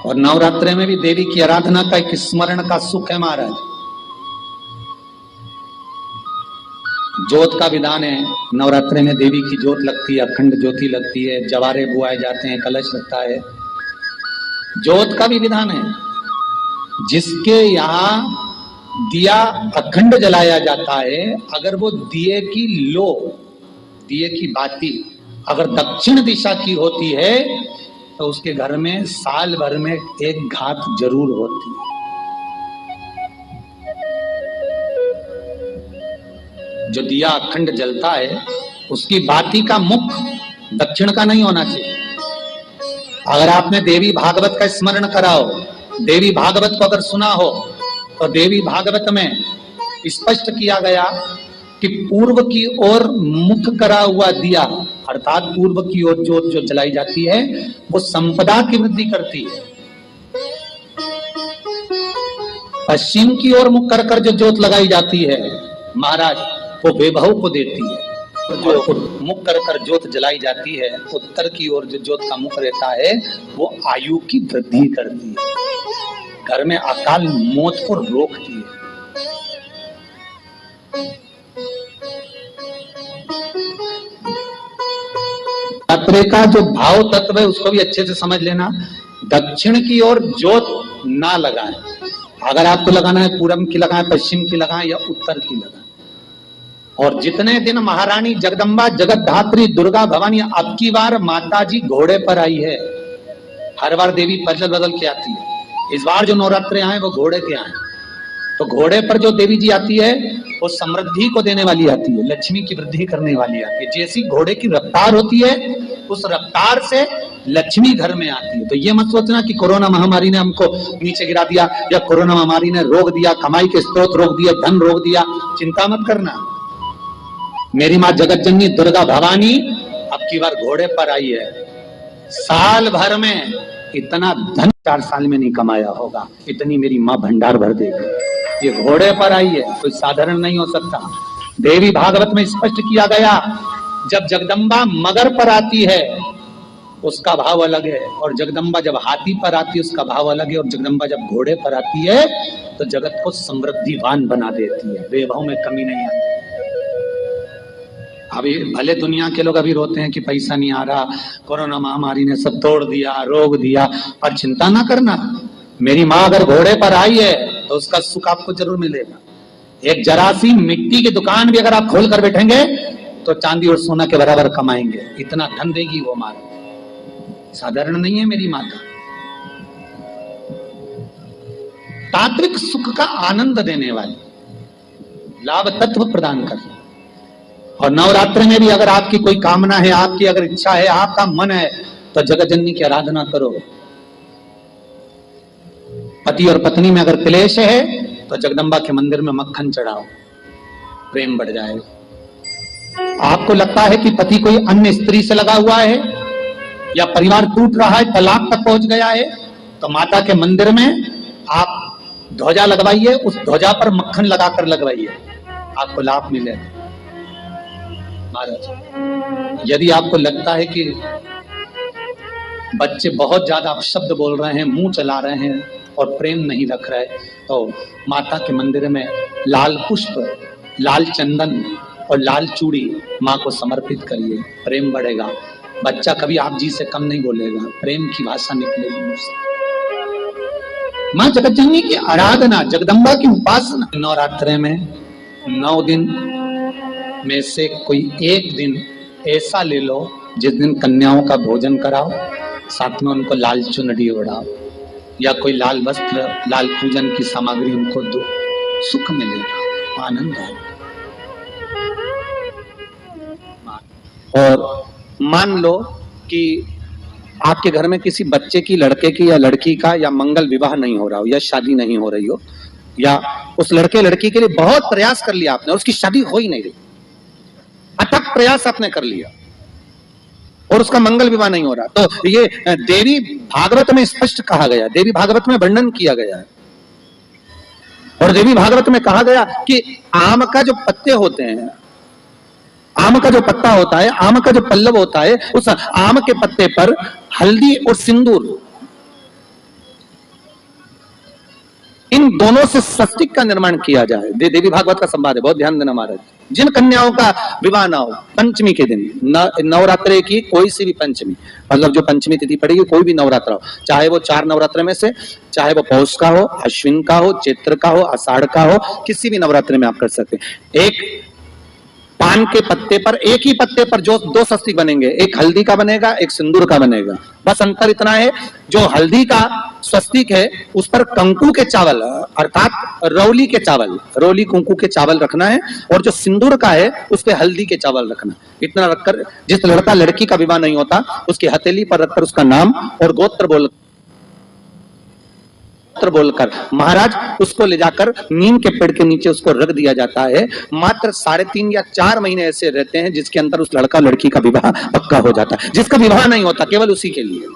और नवरात्रे में भी देवी की आराधना का एक स्मरण का सुख है महाराज। ज्योत का विधान है, नवरात्रे में देवी की ज्योत लगती है, अखंड ज्योति लगती है, जवारे बुआए जाते हैं, कलश लगता है। ज्योत का भी विधान है। जिसके यहाँ दिया अखंड जलाया जाता है, अगर वो दिए की लो, दिए की बाती अगर दक्षिण दिशा की होती है तो उसके घर में साल भर में एक घात जरूर होती है। जो दिया अखंड जलता है उसकी बाती का मुख दक्षिण का नहीं होना चाहिए। अगर आपने देवी भागवत का स्मरण करा हो, देवी भागवत को अगर सुना हो, तो देवी भागवत में स्पष्ट किया गया कि पूर्व की ओर मुख करा हुआ दिया, अर्थात पूर्व की ओर ज्योत जो जलाई जाती है वो संपदा की वृद्धि करती है। पश्चिम की ओर मुख कर जो ज्योत लगाई जाती है महाराज, वो वैभव को देती है। जो मुख कर ज्योत जलाई जाती है, उत्तर की ओर जो ज्योत का मुख रहता है वो आयु की वृद्धि करती है, घर में अकाल मौत को रोकती है। नवरात्रे का जो भाव तत्व है उसको भी अच्छे से समझ लेना। दक्षिण की ओर ज्योत ना लगाएं। अगर आपको लगाना है पूरब की लगाएं, पश्चिम की लगाएं या उत्तर की लगाएं। और जितने दिन महारानी जगदम्बा जगत धात्री दुर्गा भवानी, अब की बार माता जी घोड़े पर आई है। हर बार देवी बदल बदल के आती है, इस बार जो नवरात्रे आए वो घोड़े के आए। तो घोड़े पर जो देवी जी आती है वो समृद्धि को देने वाली आती है, लक्ष्मी की वृद्धि करने वाली आती है। जैसी घोड़े की रफ्तार होती है उस रफ्तार से लक्ष्मी घर में आती है। तो ये मत सोचना कि कोरोना महामारी ने हमको नीचे गिरा दिया या कोरोना महामारी ने रोक दिया, कमाई के स्रोत रोक दिया, धन रोक दिया। चिंता मत करना। मेरी माँ जगत जननी दुर्गा भवानी अब की बार घोड़े पर आई है। साल भर में इतना धन 4 साल में नहीं कमाया होगा, इतनी मेरी माँ भंडार भर देगी। ये घोड़े पर आई है, कोई साधारण नहीं हो सकता। देवी भागवत में स्पष्ट किया गया, जब जगदम्बा मगर पर आती है उसका भाव अलग है, और जगदम्बा जब हाथी पर आती है उसका भाव अलग है, और जगदम्बा जब घोड़े पर आती है तो जगत को समृद्धिवान बना देती है, वैभव में कमी नहीं आती। अभी भले दुनिया के लोग अभी रोते हैं कि पैसा नहीं आ रहा, कोरोना महामारी ने सब तोड़ दिया, रोक दिया, पर चिंता ना करना। मेरी माँ अगर घोड़े पर आई है तो उसका सुख आपको जरूर मिलेगा। एक जरा सी मिट्टी की दुकान भी अगर आप खोल कर बैठेंगे तो चांदी और सोना के बराबर कमाएंगे, इतना धन देगी वो माँ। साधारण नहीं है मेरी माता। तात्विक सुख का आनंद देने वाली, लाभ तत्व प्रदान करने। और नवरात्र में भी अगर आपकी कोई कामना है, आपकी अगर इच्छा है, आपका मन है, तो जगत जननी की आराधना करो। पति और पत्नी में अगर क्लेश है तो जगदम्बा के मंदिर में मक्खन चढ़ाओ, प्रेम बढ़ जाएगा। आपको लगता है कि पति कोई अन्य स्त्री से लगा हुआ है या परिवार टूट रहा है, तलाक तक पहुंच गया है, तो माता के मंदिर में आप ध्वजा लगवाइए, उस ध्वजा पर मक्खन लगाकर लगवाइए, आपको लाभ मिलेगा। महाराज, यदि आपको लगता है कि बच्चे बहुत ज्यादा अपशब्द बोल रहे हैं, मुंह चला रहे हैं और प्रेम नहीं रख रहे, तो माता के मंदिर में लाल पुष्प, लाल चंदन और लाल चूड़ी माँ को समर्पित करिए, प्रेम बढ़ेगा। बच्चा कभी आप जी से कम नहीं बोलेगा, प्रेम की भाषा निकलेगी मुझसे। माँ जगत जननी की आराधना, जगदम्बा की उपासना। नवरात्रे में 9 दिन में से कोई एक दिन ऐसा ले लो जिस दिन कन्याओं का भोजन कराओ, साथ में उनको लाल चुनरी ओढ़ाओ या कोई लाल वस्त्र, लाल पूजन की सामग्री उनको दो, सुख मिलेगा, आनंद आएगा। और मान लो कि आपके घर में किसी बच्चे की, लड़के की या लड़की का या मंगल विवाह नहीं हो रहा हो या शादी नहीं हो रही हो, या उस लड़के लड़की के लिए बहुत प्रयास कर लिया आपने और उसकी शादी हो ही नहीं रही, अथक प्रयास आपने कर लिया और उसका मंगल विवाह नहीं हो रहा, तो ये देवी भागवत में स्पष्ट कहा गया, देवी भागवत में वर्णन किया गया है। और देवी भागवत में कहा गया कि आम का जो पत्ते होते हैं, आम का जो पत्ता होता है, आम का जो पल्लव होता है, उस आम के पत्ते पर हल्दी और सिंदूर इन दोनों से स्वस्तिक का निर्माण किया जाए। देवी भागवत का संवाद है, बहुत ध्यान देना महाराज। जिन कन्याओं का विवाह ना हो पंचमी के दिन, नवरात्रे की कोई सी भी पंचमी, मतलब जो पंचमी तिथि पड़ेगी, कोई भी नवरात्र हो, चाहे वो 4 नवरात्र में से, चाहे वो पौष का हो, अश्विन का हो, चैत्र का हो, आषाढ़ का हो, किसी भी नवरात्रि में आप कर सकते हैं। एक पान के पत्ते पर, एक ही पत्ते पर जो 2 स्वस्तिक बनेंगे, एक हल्दी का बनेगा, एक सिंदूर का बनेगा। बस अंतर इतना है, जो हल्दी का स्वस्तिक है उस पर कंकु के चावल अर्थात रौली के चावल, रौली कुंकू के चावल रखना है, और जो सिंदूर का है उस पे हल्दी के चावल रखना। इतना रखकर जिस लड़का लड़की का विवाह नहीं होता उसकी हथेली पर रखकर उसका नाम और गोत्र बोलकर महाराज उसको ले जाकर नीम के पेड़ के नीचे उसको रख दिया जाता है। मात्र 3.5 या 4 महीने ऐसे रहते हैं जिसके अंदर उस लड़का लड़की का विवाह पक्का हो जाता है। जिसका विवाह नहीं होता केवल उसी के लिए।